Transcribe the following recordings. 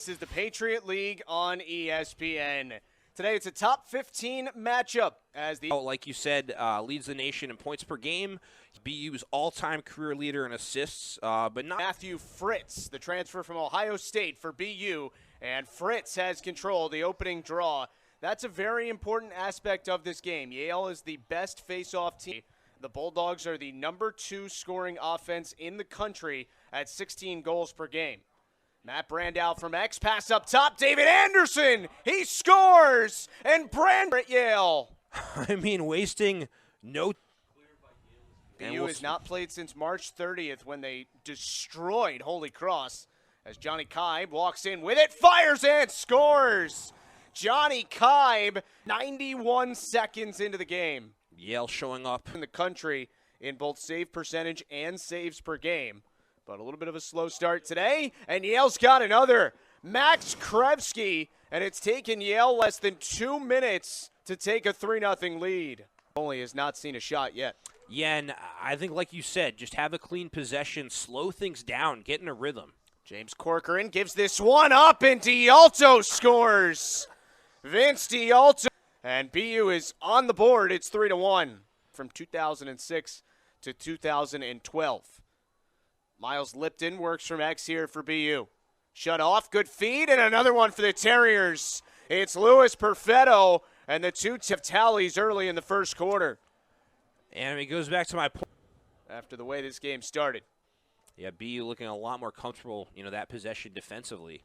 This is the Patriot League on ESPN. Today it's a top 15 matchup as the like you said, leads the nation in points per game. BU's all-time career leader in assists, but not Matthew Fritz, the transfer from Ohio State for BU, and Fritz has control the opening draw. That's a very important aspect of this game. Yale is the best face-off team. The Bulldogs are the #2 scoring offense in the country at 16 goals per game. Matt Brandow from X, pass up top, David Anderson, he scores, and Brand at Yale. I mean, wasting no. BU has not played since March 30th when they destroyed Holy Cross as Johnny Kibe walks in with it, fires and scores. Johnny Kibe, 91 seconds into the game. Yale showing up in the country in both save percentage and saves per game. But a little bit of a slow start today, and Yale's got another. Max Krevsky, and it's taken Yale less than 2 minutes to take a 3-0 lead. Only has not seen a shot yet. Yeah, and I think, like you said, just have a clean possession, slow things down, get in a rhythm. James Corcoran gives this one up, and D'Alto scores. Vince D'Alto. And BU is on the board. It's 3-1 from 2006 to 2012. Miles Lipton works from X here for BU. Shut off, good feed, and another one for the Terriers. It's Louis Perfetto, and the two have tallies early in the first quarter. And it goes back to my point. After the way this game started. Yeah, BU looking a lot more comfortable, that possession defensively.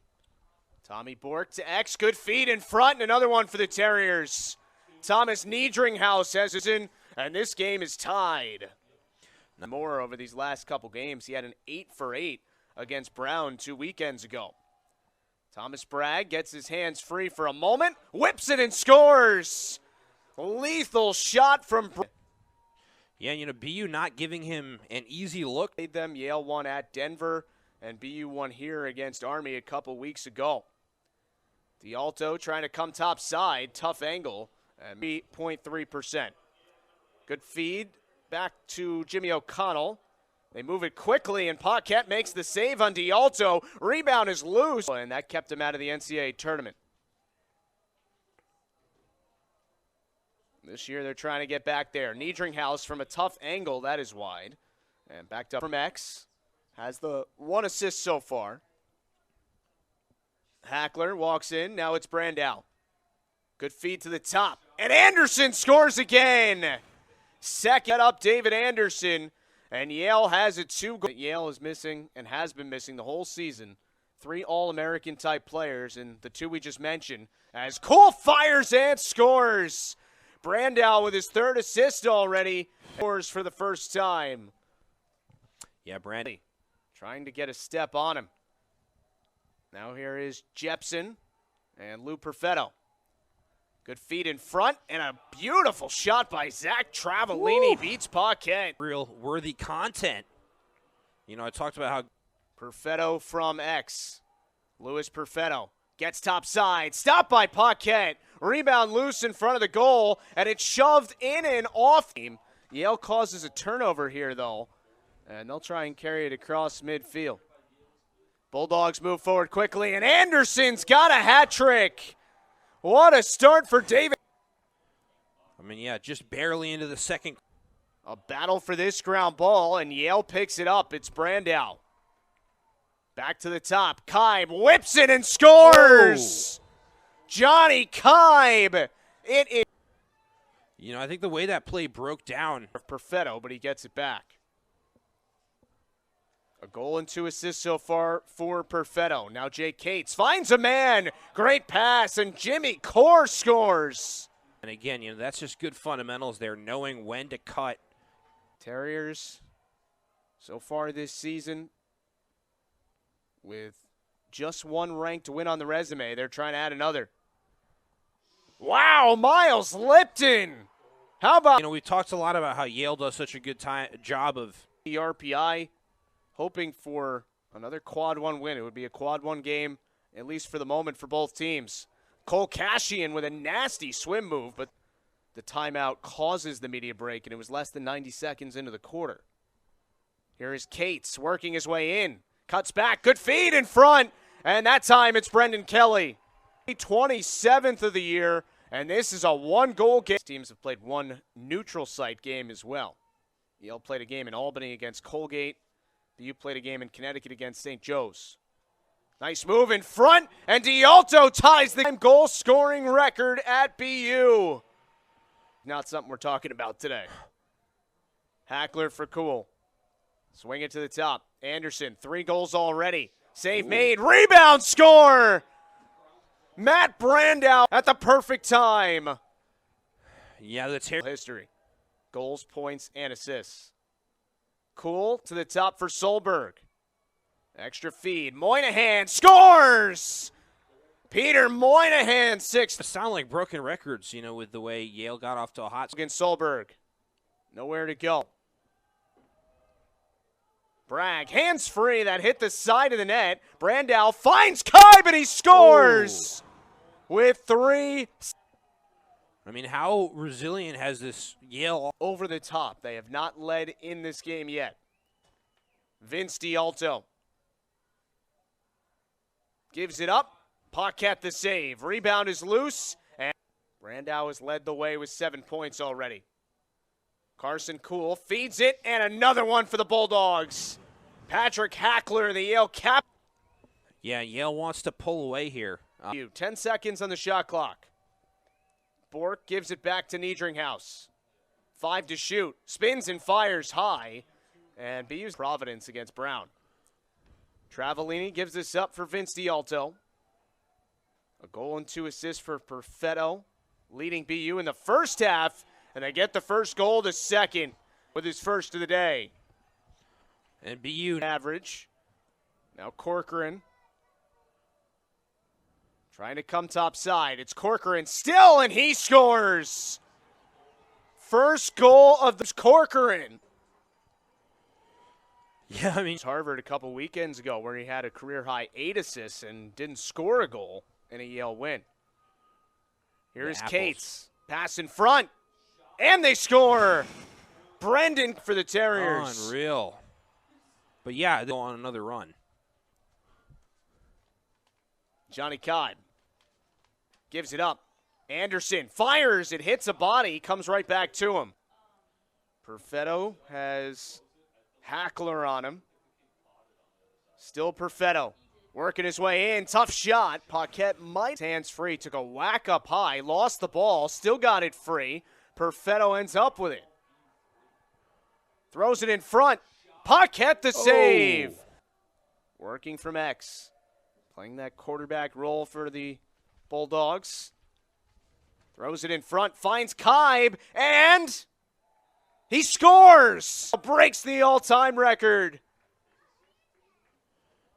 Tommy Bork to X, good feed in front, and another one for the Terriers. Thomas Niedringhaus has us in, and this game is tied. More over these last couple games. He had an 8 for 8 against Brown 2 weekends ago. Thomas Bragg gets his hands free for a moment, whips it and scores. Lethal shot from Bragg. Yeah, BU not giving him an easy look. Yale won at Denver, and BU won here against Army a couple weeks ago. D'Alto trying to come top side, tough angle, and 8.3%. Good feed. Back to Jimmy O'Connell. They move it quickly, and Paquette makes the save on D'Alto. Rebound is loose, and that kept him out of the NCAA tournament. This year they're trying to get back there. Niedringhaus from a tough angle. That is wide. And backed up from X. Has the 1 assist so far. Hackler walks in. Now it's Brandow. Good feed to the top. And Anderson scores again. Second up, David Anderson, and Yale has it 2 goals. Yale is missing and has been missing the whole season 3 All-American type players, and the 2 we just mentioned, as Cole fires and scores. Brandow with his 3rd assist already, scores for the first time. Yeah, Brandy trying to get a step on him. Now here is Jepson and Lou Perfetto. Good feed in front, and a beautiful shot by Zach Travellini. Beats Paquette. Real worthy content. I talked about how Perfetto from X. Louis Perfetto gets top side. Stopped by Paquette. Rebound loose in front of the goal, and it's shoved in and off. Yale causes a turnover here, though, and they'll try and carry it across midfield. Bulldogs move forward quickly, and Anderson's got a hat trick. What a start for David. Just barely into the second. A battle for this ground ball, and Yale picks it up. It's Brandow. Back to the top. Kibe whips it and scores. Oh. Johnny Kibe. It is. I think the way that play broke down. Perfetto, but he gets it back. A goal and 2 assists so far for Perfetto. Now Jake Cates finds a man. Great pass, and Jimmy Core scores. And again, that's just good fundamentals there, knowing when to cut. Terriers, so far this season, with just 1 ranked win on the resume, they're trying to add another. Wow, Miles Lipton. How about... we talked a lot about how Yale does such a good job of... The RPI. Hoping for another quad 1 win. It would be a quad 1 game, at least for the moment, for both teams. Cole Cashian with a nasty swim move, but the timeout causes the media break, and it was less than 90 seconds into the quarter. Here is Cates working his way in. Cuts back. Good feed in front. And that time it's Brendan Kelly. 27th of the year, and this is a one-goal game. Teams have played one neutral site game as well. Yale played a game in Albany against Colgate. BU played a game in Connecticut against St. Joe's. Nice move in front, and D'Alto ties the goal-scoring record at BU. Not something we're talking about today. Hackler for Cool. Swing it to the top. Anderson, 3 goals already. Save made, rebound, score! Matt Brandow at the perfect time. Yeah, that's history. Goals, points, and assists. Cool to the top for Solberg. Extra feed. Moynihan scores! Peter Moynihan, 6th. Sound like broken records, you know, with the way Yale got off to a hot against Solberg. Nowhere to go. Bragg, hands free, that hit the side of the net. Brandow finds Kibe and he scores with 3. I mean, how resilient has this Yale over the top? They have not led in this game yet. Vince D'Alto gives it up. Paquette the save. Rebound is loose, and Brandow has led the way with 7 points already. Carson Cool feeds it, and another one for the Bulldogs. Patrick Hackler, the Yale cap. Yeah, Yale wants to pull away here. 10 seconds on the shot clock. Bork gives it back to Niedringhaus. 5 to shoot. Spins and fires high. And BU's Providence against Brown. Travellini gives this up for Vince D'Alto. A goal and 2 assists for Perfetto, leading BU in the first half. And they get the first goal to second with his first of the day. And BU average. Now Corcoran trying to come top side. It's Corcoran still, and he scores. First goal of the Corcoran. Yeah, I mean, Harvard a couple weekends ago where he had a career-high 8 assists and didn't score a goal in a Yale win. Here's Cates. Pass in front. And they score. Brendan for the Terriers. Unreal. But yeah, they'll on another run. Johnny Kibe gives it up. Anderson fires. It hits a body. Comes right back to him. Perfetto has Hackler on him. Still Perfetto. Working his way in. Tough shot. Paquette might. Hands free. Took a whack up high. Lost the ball. Still got it free. Perfetto ends up with it. Throws it in front. Paquette the save. Working from X. Playing that quarterback role for the Bulldogs. Throws it in front. Finds Kibe. And he scores. Breaks the all-time record.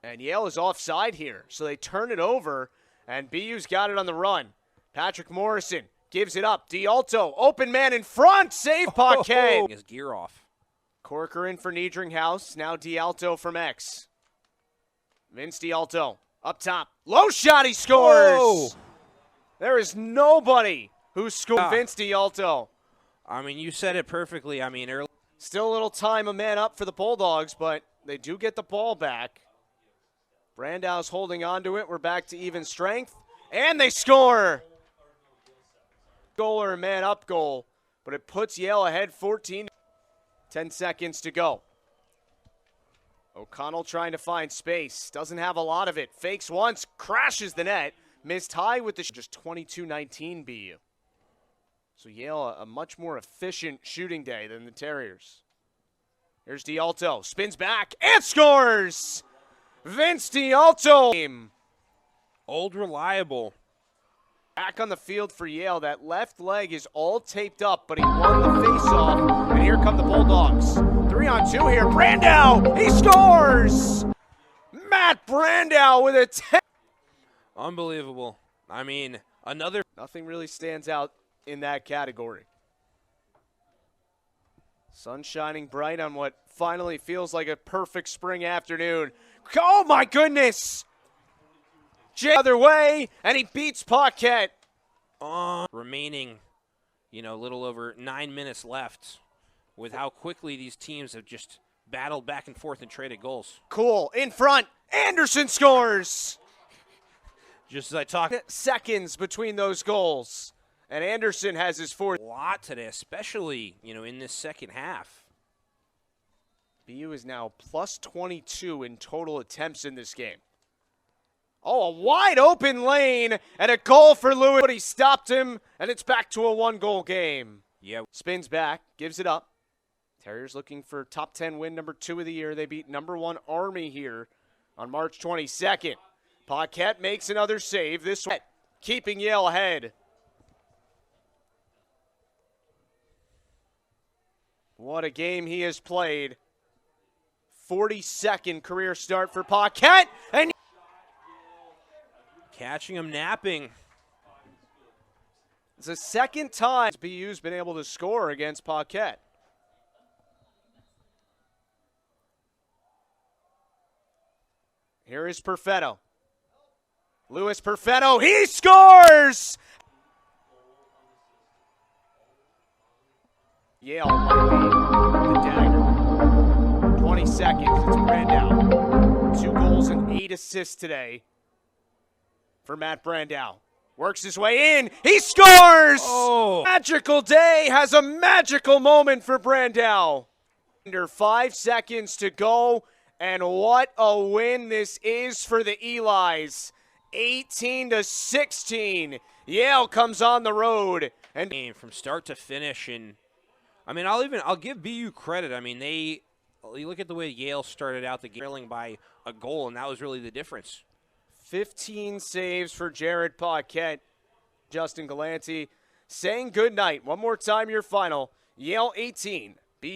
And Yale is offside here. So they turn it over. And BU's got it on the run. Patrick Morrison gives it up. D'Alto, open man in front. Save Paquette. His gear off. Corcoran for Niedringhaus. Now D'Alto from X. Vince D'Alto up top. Low shot. He scores. Whoa. There is nobody who scored Vince D'Alto. I mean, you said it perfectly. I mean, early. Still a little time a man up for the Bulldogs, but they do get the ball back. Brandow's holding on to it. We're back to even strength. And they score. Goal or a man-up goal, but it puts Yale ahead 14. 10 seconds to go. O'Connell trying to find space. Doesn't have a lot of it. Fakes once, crashes the net. Missed high with the just 22-19 BU. So Yale a much more efficient shooting day than the Terriers. Here's D'Alto. Spins back and scores! Vince D'Alto. Old reliable. Back on the field for Yale. That left leg is all taped up, but he won the faceoff. And here come the Bulldogs. 3-on-2 here. Brandow, he scores! Matt Brandow with a 10. Unbelievable. I mean, another. Nothing really stands out in that category. Sun shining bright on what finally feels like a perfect spring afternoon. Oh my goodness! Other way, and he beats Paquette. Remaining, a little over 9 minutes left with how quickly these teams have just battled back and forth and traded goals. Cool, in front, Anderson scores. Just as I talk, Seconds between those goals. And Anderson has his fourth. a lot today, especially, in this second half. BU is now plus 22 in total attempts in this game. Oh, a wide open lane and a goal for Lewis. But he stopped him, and it's back to a one-goal game. Yeah. Spins back, gives it up. Terriers looking for top 10 win number 2 of the year. They beat number 1 Army here on March 22nd. Paquette makes another save. This one keeping Yale ahead. What a game he has played. 42nd career start for Paquette. And Catching him napping. it's the second time BU's been able to score against Paquette. Here is Perfetto. Louis Perfetto, he scores! Yale might be the dagger. 20 seconds, it's Brandow. 2 goals and 8 assists today for Matt Brandow. Works his way in, he scores! Oh. Magical day has a magical moment for Brandow. Under 5 seconds to go, and what a win this is for the Elis. 18-16. Yale comes on the road and From start to finish, and I'll give BU credit. You look at the way Yale started out the game, trailing by a goal, and that was really the difference. 15 saves for Jared Paquette. Justin Galanti saying good night. One more time, your final. Yale 18, BU